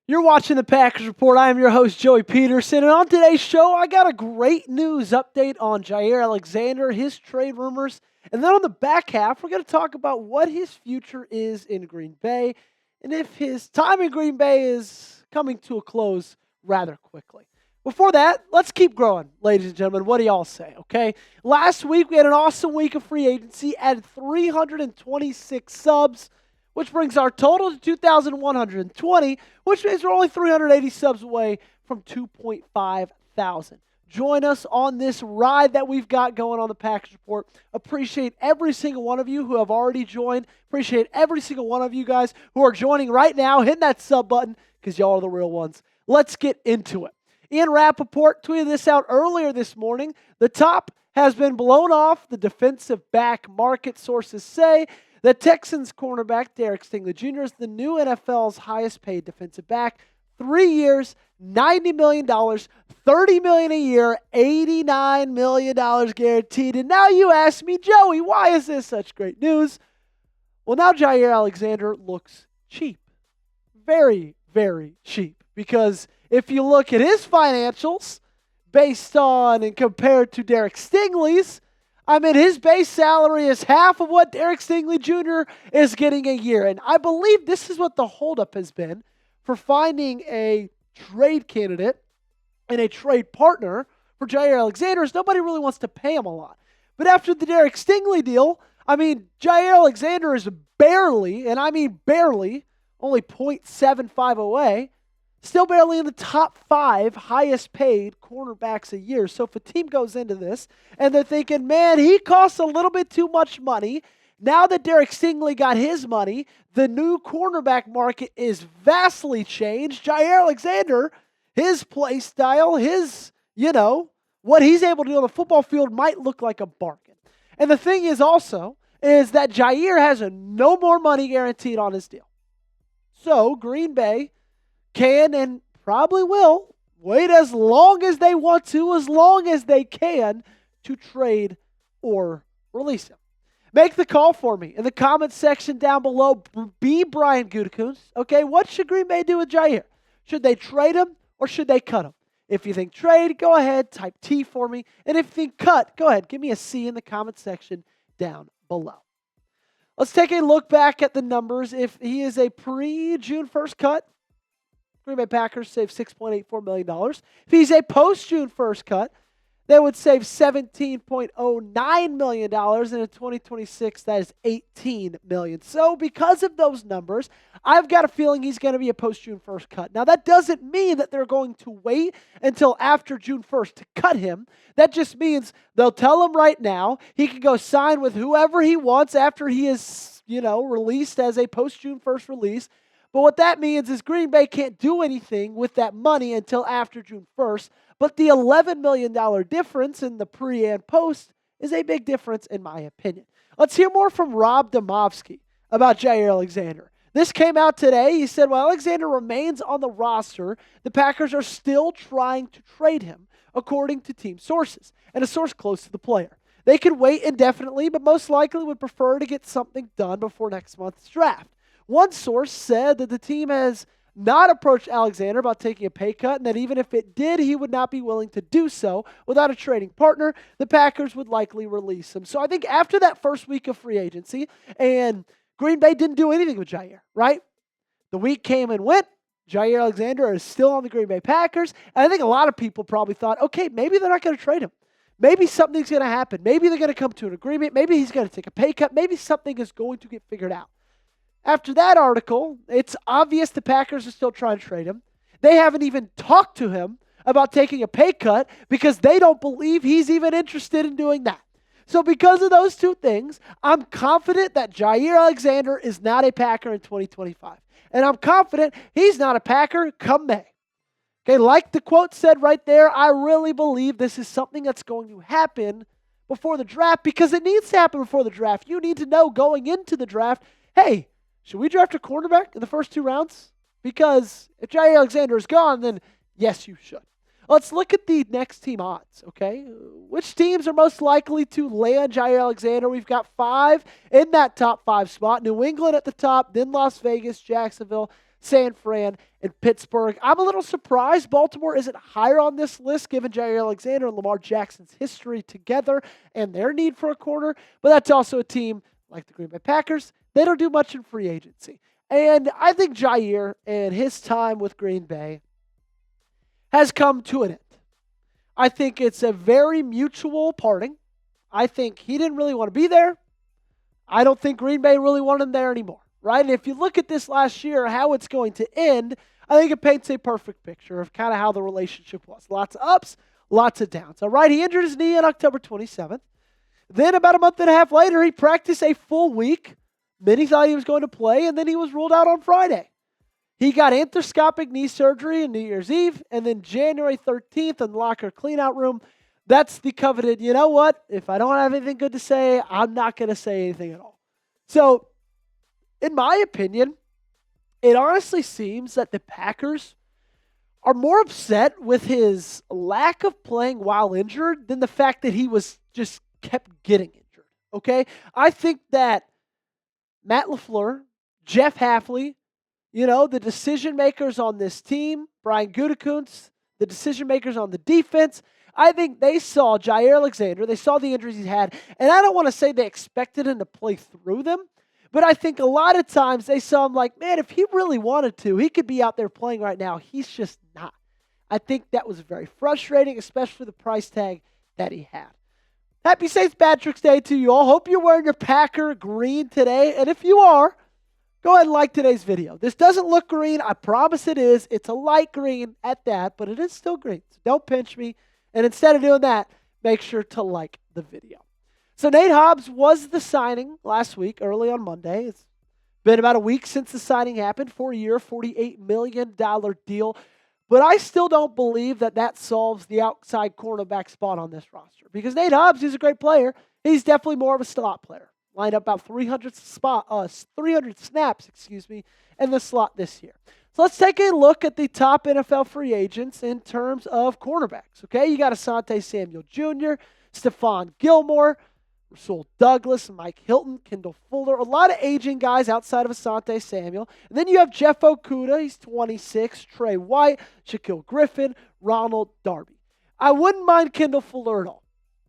You're watching the Packers Report. I am your host, Joey Petersen. And on today's show, I got a great news update on Jaire Alexander, his trade rumors. And then on the back half, we're going to talk about what his future is in Green Bay and if his time in Green Bay is coming to a close rather quickly. Before that, let's keep growing, ladies and gentlemen. What do y'all say, okay? Last week, we had an awesome week of free agency, added 326 subs, which brings our total to 2,120, which means we're only 380 subs away from 2.5 thousand. Join us on this ride that we've got going on the Packers Report. Appreciate every single one of you who have already joined. Appreciate every single one of you guys who are joining right now. Hit that sub button because y'all are the real ones. Let's get into it. Ian Rapoport tweeted this out earlier this morning. The top has been blown off the defensive back market. Sources say the Texans cornerback Derek Stingley Jr. is the new NFL's highest paid defensive back. 3 years, $90 million, $30 million a year, $89 million guaranteed. And now you ask me, Joey, why is this such great news? Well, now Jaire Alexander looks cheap. Very, very cheap. Because if you look at his financials based on and compared to Derek Stingley's, I mean, his base salary is half of what Derek Stingley Jr. is getting a year. And I believe this is what the holdup has been for finding a trade candidate and a trade partner for Jaire Alexander is nobody really wants to pay him a lot. But after the Derek Stingley deal, I mean, Jaire Alexander is barely, and I mean barely, only 0.75 away, still barely in the top 5 highest paid cornerbacks a year. So if a team goes into this and they're thinking, man, he costs a little bit too much money, now that Derek Stingley got his money, the new cornerback market is vastly changed. Jaire Alexander, his play style, his, what he's able to do on the football field might look like a bargain. And the thing is also, is that Jaire has no more money guaranteed on his deal. So Green Bay can and probably will wait as long as they want to, as long as they can, to trade or release him. Make the call for me in the comments section down below. Be Brian Gutekunst. Okay, what should Green Bay do with Jaire? Should they trade him or should they cut him? If you think trade, go ahead, type T for me. And if you think cut, go ahead, give me a C in the comment section down below. Let's take a look back at the numbers. If he is a pre-June 1st cut, Green Bay Packers save $6.84 million. If he's a post-June 1st cut, they would save $17.09 million, and in 2026, that is $18 million. So because of those numbers, I've got a feeling he's going to be a post-June 1st cut. Now, that doesn't mean that they're going to wait until after June 1st to cut him. That just means they'll tell him right now he can go sign with whoever he wants after he is, released as a post-June 1st release. But what that means is Green Bay can't do anything with that money until after June 1st. But the $11 million difference in the pre and post is a big difference in my opinion. Let's hear more from Rob Demovsky about Jaire Alexander. This came out today. He said, while Alexander remains on the roster, the Packers are still trying to trade him, according to team sources, and a source close to the player. They could wait indefinitely, but most likely would prefer to get something done before next month's draft. One source said that the team has not approached Alexander about taking a pay cut, and that even if it did, he would not be willing to do so without a trading partner. The Packers would likely release him. So I think after that first week of free agency, and Green Bay didn't do anything with Jaire, right? The week came and went. Jaire Alexander is still on the Green Bay Packers, and I think a lot of people probably thought, okay, maybe they're not going to trade him. Maybe something's going to happen. Maybe they're going to come to an agreement. Maybe he's going to take a pay cut. Maybe something is going to get figured out. After that article, it's obvious the Packers are still trying to trade him. They haven't even talked to him about taking a pay cut because they don't believe he's even interested in doing that. So because of those two things, I'm confident that Jaire Alexander is not a Packer in 2025. And I'm confident he's not a Packer come May. Okay, like the quote said right there, I really believe this is something that's going to happen before the draft because it needs to happen before the draft. You need to know going into the draft, hey, should we draft a cornerback in the first 2 rounds? Because if Jaire Alexander is gone, then yes, you should. Let's look at the next team odds, okay? Which teams are most likely to land Jaire Alexander? We've got 5 in that top 5 spot. New England at the top, then Las Vegas, Jacksonville, San Fran, and Pittsburgh. I'm a little surprised Baltimore isn't higher on this list given Jaire Alexander and Lamar Jackson's history together and their need for a corner. But that's also a team like the Green Bay Packers. They don't do much in free agency. And I think Jaire and his time with Green Bay has come to an end. I think it's a very mutual parting. I think he didn't really want to be there. I don't think Green Bay really wanted him there anymore, right? And if you look at this last year, how it's going to end, I think it paints a perfect picture of kind of how the relationship was. Lots of ups, lots of downs. All right, he injured his knee on October 27th. Then about a month and a half later, he practiced a full week. Many thought he was going to play, and then he was ruled out on Friday. He got arthroscopic knee surgery on New Year's Eve, and then January 13th in the locker cleanout room, that's the coveted, you know what? If I don't have anything good to say, I'm not going to say anything at all. So, in my opinion, it honestly seems that the Packers are more upset with his lack of playing while injured than the fact that he was just kept getting injured, okay? I think that Matt LaFleur, Jeff Hafley, the decision makers on this team, Brian Gutekunst, the decision makers on the defense, I think they saw Jaire Alexander, they saw the injuries he had, and I don't want to say they expected him to play through them, but I think a lot of times they saw him like, man, if he really wanted to, he could be out there playing right now. He's just not. I think that was very frustrating, especially the price tag that he had. Happy St. Patrick's Day to you all. Hope you're wearing your Packer green today, and if you are, go ahead and like today's video. This doesn't look green. I promise it is. It's a light green at that, but it is still green, so don't pinch me. And instead of doing that, make sure to like the video. So Nate Hobbs was the signing last week, early on Monday. It's been about a week since the signing happened. 4-year, $48 million deal. But I still don't believe that solves the outside cornerback spot on this roster. Because Nate Hobbs, he's a great player. He's definitely more of a slot player. Lined up about 300 snaps, in the slot this year. So let's take a look at the top NFL free agents in terms of cornerbacks. Okay, you got Asante Samuel Jr., Stephon Gilmore, Rasul Douglas, Mike Hilton, Kendall Fuller, a lot of aging guys outside of Asante Samuel. And then you have Jeff Okudah, he's 26, Trey White, Shaquille Griffin, Ronald Darby. I wouldn't mind Kendall Fuller at all.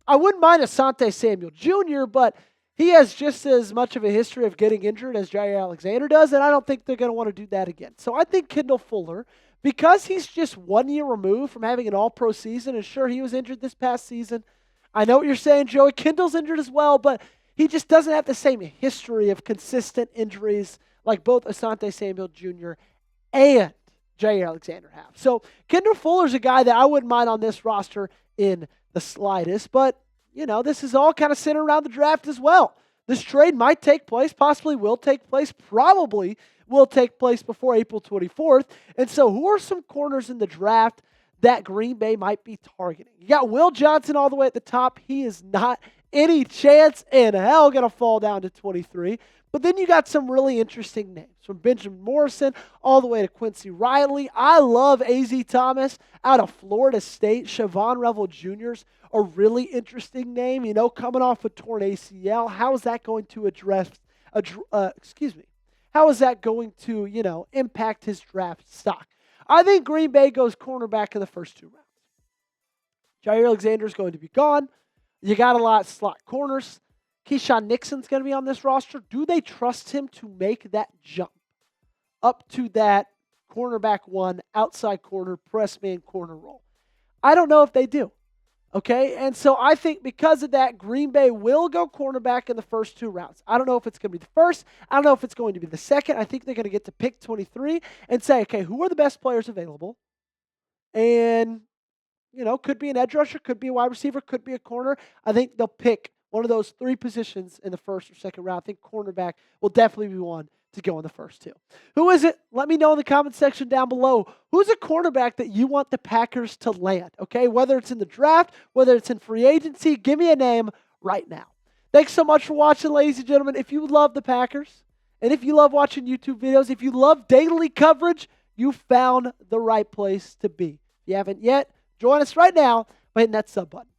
I wouldn't mind Asante Samuel Jr., but he has just as much of a history of getting injured as Jaire Alexander does, and I don't think they're going to want to do that again. So I think Kendall Fuller, because he's just 1 year removed from having an all-pro season, and sure, he was injured this past season. I know what you're saying, Joey. Kendall's injured as well, but he just doesn't have the same history of consistent injuries like both Asante Samuel Jr. and Jaire Alexander have. So Kendall Fuller's a guy that I wouldn't mind on this roster in the slightest, but this is all kind of centered around the draft as well. This trade might take place, possibly will take place, probably will take place before April 24th. And so who are some corners in the draft that Green Bay might be targeting? You got Will Johnson all the way at the top. He is not any chance in hell going to fall down to 23. But then you got some really interesting names, from Benjamin Morrison all the way to Quincy Riley. I love A.Z. Thomas out of Florida State. Siobhan Revel Jr.'s a really interesting name, coming off a torn ACL. How is that going to How is that going to, impact his draft stock? I think Green Bay goes cornerback in the first 2 rounds. Jaire Alexander is going to be gone. You got a lot of slot corners. Keyshawn Nixon's going to be on this roster. Do they trust him to make that jump up to that cornerback 1, outside corner, press man corner role? I don't know if they do. Okay, and so I think because of that, Green Bay will go cornerback in the first 2 rounds. I don't know if it's going to be the first. I don't know if it's going to be the second. I think they're going to get to pick 23 and say, okay, who are the best players available? And, could be an edge rusher, could be a wide receiver, could be a corner. I think they'll pick one of those 3 positions in the first or second round. I think cornerback will definitely be one to go in the first 2. Who is it? Let me know in the comment section down below. Who's a cornerback that you want the Packers to land? Okay, whether it's in the draft, whether it's in free agency, give me a name right now. Thanks so much for watching, ladies and gentlemen. If you love the Packers, and if you love watching YouTube videos, if you love daily coverage, you found the right place to be. If you haven't yet, join us right now by hitting that sub button.